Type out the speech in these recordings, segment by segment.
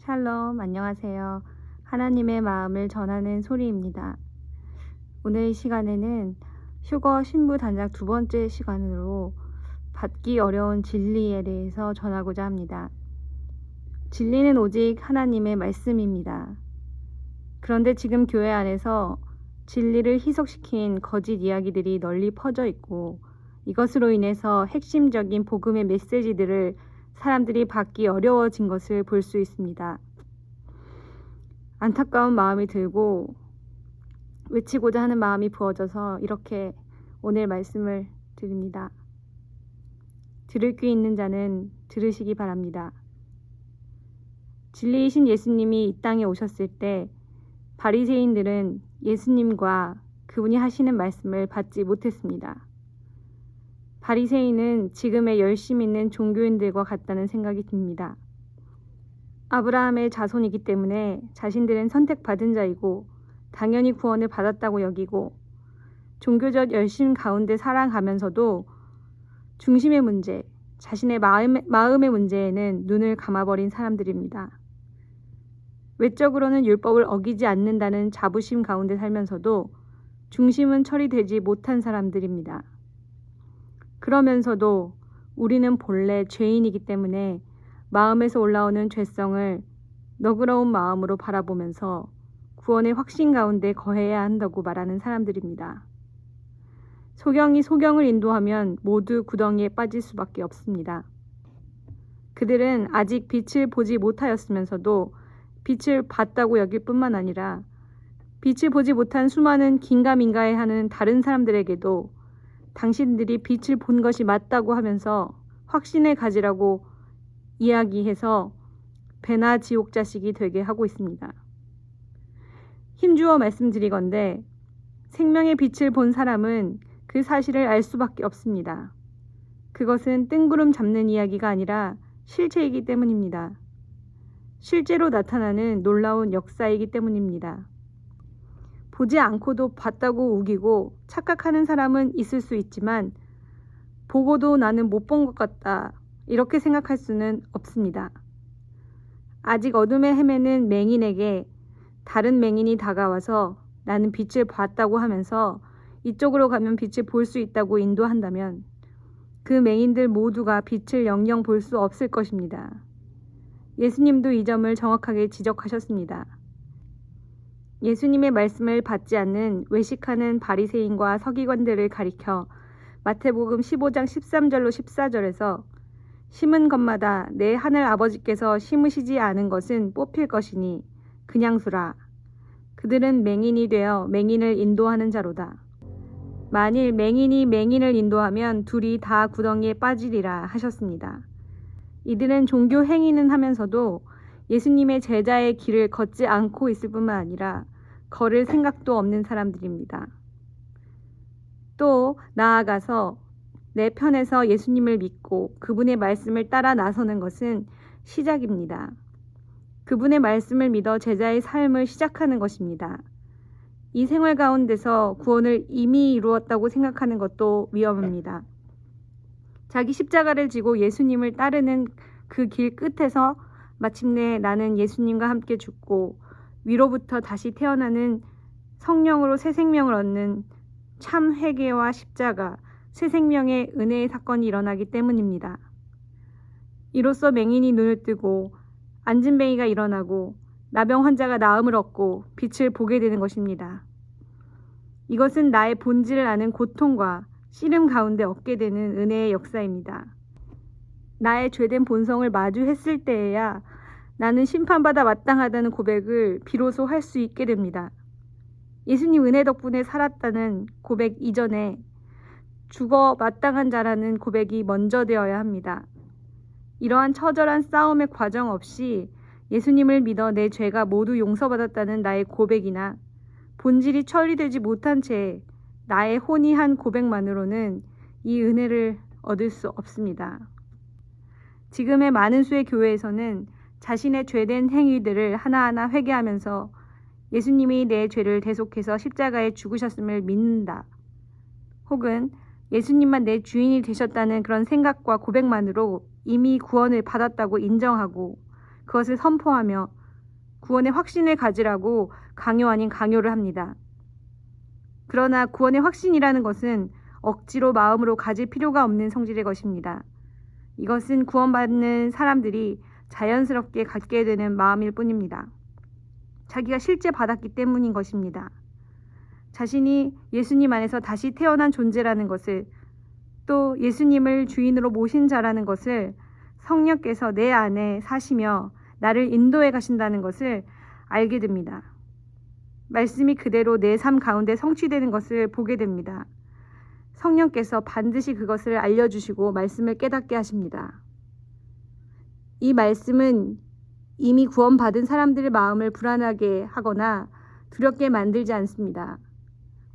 샬롬, 안녕하세요. 하나님의 마음을 전하는 소리입니다. 오늘 시간에는 휴거 신부 단장 두 번째 시간으로 받기 어려운 진리에 대해서 전하고자 합니다. 진리는 오직 하나님의 말씀입니다. 그런데 지금 교회 안에서 진리를 희석시킨 거짓 이야기들이 널리 퍼져 있고, 이것으로 인해서 핵심적인 복음의 메시지들을 사람들이 받기 어려워진 것을 볼 수 있습니다. 안타까운 마음이 들고 외치고자 하는 마음이 부어져서 이렇게 오늘 말씀을 드립니다. 들을 귀 있는 자는 들으시기 바랍니다. 진리이신 예수님이 이 땅에 오셨을 때 바리새인들은 예수님과 그분이 하시는 말씀을 받지 못했습니다. 바리새인은 지금의 열심 있는 종교인들과 같다는 생각이 듭니다. 아브라함의 자손이기 때문에 자신들은 선택받은 자이고 당연히 구원을 받았다고 여기고, 종교적 열심 가운데 살아가면서도 중심의 문제, 자신의 마음의 문제에는 눈을 감아버린 사람들입니다. 외적으로는 율법을 어기지 않는다는 자부심 가운데 살면서도 중심은 처리되지 못한 사람들입니다. 그러면서도 우리는 본래 죄인이기 때문에 마음에서 올라오는 죄성을 너그러운 마음으로 바라보면서 구원의 확신 가운데 거해야 한다고 말하는 사람들입니다. 소경이 소경을 인도하면 모두 구덩이에 빠질 수밖에 없습니다. 그들은 아직 빛을 보지 못하였으면서도 빛을 봤다고 여길 뿐만 아니라 빛을 보지 못한 수많은 긴가민가해하는 다른 사람들에게도 당신들이 빛을 본 것이 맞다고 하면서 확신을 가지라고 이야기해서 배나 지옥 자식이 되게 하고 있습니다. 힘주어 말씀드리건대 생명의 빛을 본 사람은 그 사실을 알 수밖에 없습니다. 그것은 뜬구름 잡는 이야기가 아니라 실체이기 때문입니다. 실제로 나타나는 놀라운 역사이기 때문입니다. 보지 않고도 봤다고 우기고 착각하는 사람은 있을 수 있지만, 보고도 나는 못 본 것 같다 이렇게 생각할 수는 없습니다. 아직 어둠에 헤매는 맹인에게 다른 맹인이 다가와서 나는 빛을 봤다고 하면서 이쪽으로 가면 빛을 볼 수 있다고 인도한다면 그 맹인들 모두가 빛을 영영 볼 수 없을 것입니다. 예수님도 이 점을 정확하게 지적하셨습니다. 예수님의 말씀을 받지 않는 외식하는 바리새인과 서기관들을 가리켜 마태복음 15장 13절로 14절에서 심은 것마다 내 하늘 아버지께서 심으시지 않은 것은 뽑힐 것이니 그냥 두라. 그들은 맹인이 되어 맹인을 인도하는 자로다. 만일 맹인이 맹인을 인도하면 둘이 다 구덩이에 빠지리라 하셨습니다. 이들은 종교 행위는 하면서도 예수님의 제자의 길을 걷지 않고 있을 뿐만 아니라 걸을 생각도 없는 사람들입니다. 또 나아가서 내 편에서 예수님을 믿고 그분의 말씀을 따라 나서는 것은 시작입니다. 그분의 말씀을 믿어 제자의 삶을 시작하는 것입니다. 이 생활 가운데서 구원을 이미 이루었다고 생각하는 것도 위험합니다. 자기 십자가를 지고 예수님을 따르는 그 길 끝에서 마침내 나는 예수님과 함께 죽고 위로부터 다시 태어나는 성령으로 새 생명을 얻는 참 회개와 십자가, 새 생명의 은혜의 사건이 일어나기 때문입니다. 이로써 맹인이 눈을 뜨고 안진뱅이가 일어나고 나병 환자가 나음을 얻고 빛을 보게 되는 것입니다. 이것은 나의 본질을 아는 고통과 씨름 가운데 얻게 되는 은혜의 역사입니다. 나의 죄된 본성을 마주했을 때에야 나는 심판받아 마땅하다는 고백을 비로소 할 수 있게 됩니다. 예수님 은혜 덕분에 살았다는 고백 이전에 죽어 마땅한 자라는 고백이 먼저 되어야 합니다. 이러한 처절한 싸움의 과정 없이 예수님을 믿어 내 죄가 모두 용서받았다는 나의 고백이나 본질이 처리되지 못한 채 나의 혼이한 고백만으로는 이 은혜를 얻을 수 없습니다. 지금의 많은 수의 교회에서는 자신의 죄된 행위들을 하나하나 회개하면서 예수님이 내 죄를 대속해서 십자가에 죽으셨음을 믿는다. 혹은 예수님만 내 주인이 되셨다는 그런 생각과 고백만으로 이미 구원을 받았다고 인정하고 그것을 선포하며 구원의 확신을 가지라고 강요 아닌 강요를 합니다. 그러나 구원의 확신이라는 것은 억지로 마음으로 가질 필요가 없는 성질의 것입니다. 이것은 구원받는 사람들이 자연스럽게 갖게 되는 마음일 뿐입니다. 자기가 실제 받았기 때문인 것입니다. 자신이 예수님 안에서 다시 태어난 존재라는 것을, 또 예수님을 주인으로 모신 자라는 것을, 성령께서 내 안에 사시며 나를 인도해 가신다는 것을 알게 됩니다. 말씀이 그대로 내 삶 가운데 성취되는 것을 보게 됩니다. 성령께서 반드시 그것을 알려주시고 말씀을 깨닫게 하십니다. 이 말씀은 이미 구원받은 사람들의 마음을 불안하게 하거나 두렵게 만들지 않습니다.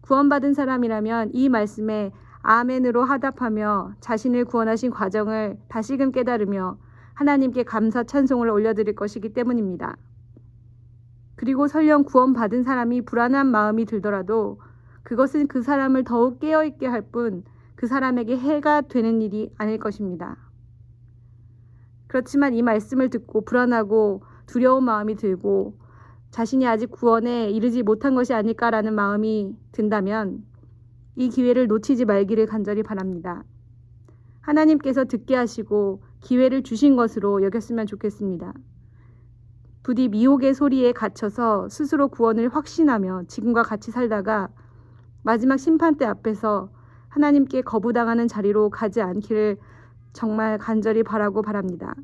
구원받은 사람이라면 이 말씀에 아멘으로 화답하며 자신을 구원하신 과정을 다시금 깨달으며 하나님께 감사 찬송을 올려드릴 것이기 때문입니다. 그리고 설령 구원받은 사람이 불안한 마음이 들더라도 그것은 그 사람을 더욱 깨어있게 할 뿐 그 사람에게 해가 되는 일이 아닐 것입니다. 그렇지만 이 말씀을 듣고 불안하고 두려운 마음이 들고 자신이 아직 구원에 이르지 못한 것이 아닐까라는 마음이 든다면 이 기회를 놓치지 말기를 간절히 바랍니다. 하나님께서 듣게 하시고 기회를 주신 것으로 여겼으면 좋겠습니다. 부디 미혹의 소리에 갇혀서 스스로 구원을 확신하며 지금과 같이 살다가 마지막 심판대 앞에서 하나님께 거부당하는 자리로 가지 않기를 정말 간절히 바라고 바랍니다.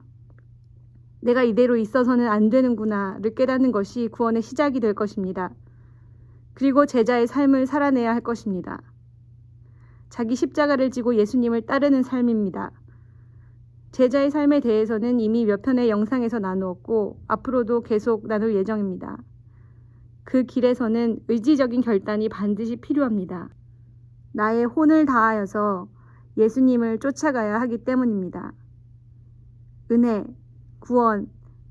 내가 이대로 있어서는 안 되는구나를 깨닫는 것이 구원의 시작이 될 것입니다. 그리고 제자의 삶을 살아내야 할 것입니다. 자기 십자가를 지고 예수님을 따르는 삶입니다. 제자의 삶에 대해서는 이미 몇 편의 영상에서 나누었고 앞으로도 계속 나눌 예정입니다. 그 길에서는 의지적인 결단이 반드시 필요합니다. 나의 혼을 다하여서 예수님을 쫓아가야 하기 때문입니다. 은혜, 구원,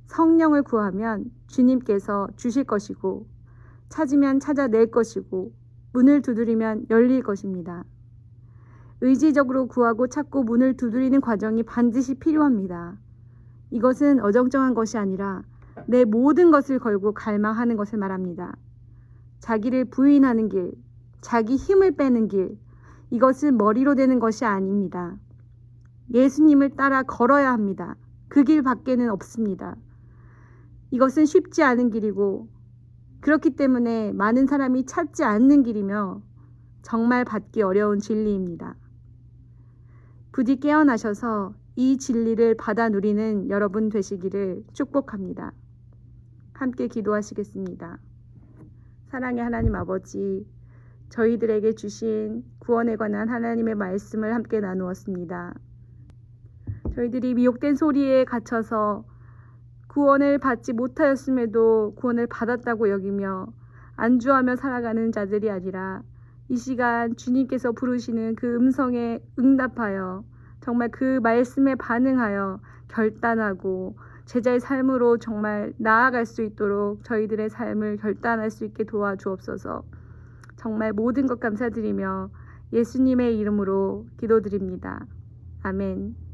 성령을 구하면 주님께서 주실 것이고 찾으면 찾아낼 것이고 문을 두드리면 열릴 것입니다. 의지적으로 구하고 찾고 문을 두드리는 과정이 반드시 필요합니다. 이것은 어정쩡한 것이 아니라 내 모든 것을 걸고 갈망하는 것을 말합니다. 자기를 부인하는 길, 자기 힘을 빼는 길, 이것은 머리로 되는 것이 아닙니다. 예수님을 따라 걸어야 합니다. 그 길 밖에는 없습니다. 이것은 쉽지 않은 길이고 그렇기 때문에 많은 사람이 찾지 않는 길이며 정말 받기 어려운 진리입니다. 부디 깨어나셔서 이 진리를 받아 누리는 여러분 되시기를 축복합니다. 함께 기도하시겠습니다. 사랑의 하나님 아버지, 저희들에게 주신 구원에 관한 하나님의 말씀을 함께 나누었습니다. 저희들이 미혹된 소리에 갇혀서 구원을 받지 못하였음에도 구원을 받았다고 여기며 안주하며 살아가는 자들이 아니라 이 시간 주님께서 부르시는 그 음성에 응답하여 정말 그 말씀에 반응하여 결단하고 제자의 삶으로 정말 나아갈 수 있도록 저희들의 삶을 결단할 수 있게 도와주옵소서. 정말 모든 것 감사드리며 예수님의 이름으로 기도드립니다. 아멘.